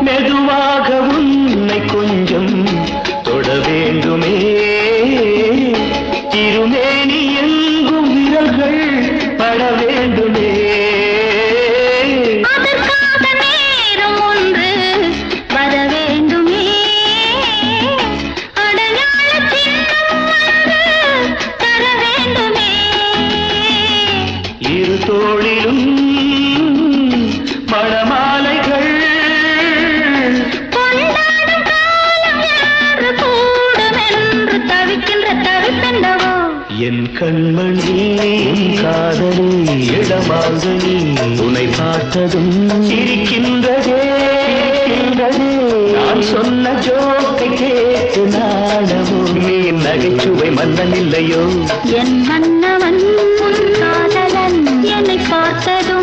மெதுவாக உன்னை கொஞ்சம் தொட வேண்டுமே திருமேனி எங்கும் விரல்கள் பட வேண்டுமே அதற்காக நேரம் ஒன்று வர வேண்டுமே அடையாள சின்னம் ஒன்று தர வேண்டுமே இரு தோளிலும் மணமாலைகள் கொண்டாடும் காலம் என்று கூடும் என்று தவிக்கின்ற தவிப்பெண்டவோ என் கண்மணி காதலி இடமாங்கனி உன்னை பார்த்ததும் சிரிக்கின்றதே நான் சொன்ன ஜோக்கை கேட்டு நாடவோ நீ நகைச்சுவை மன்னன் இல்லையோ என் மன்னவன் உன் காதலன் என்னை பார்த்ததும்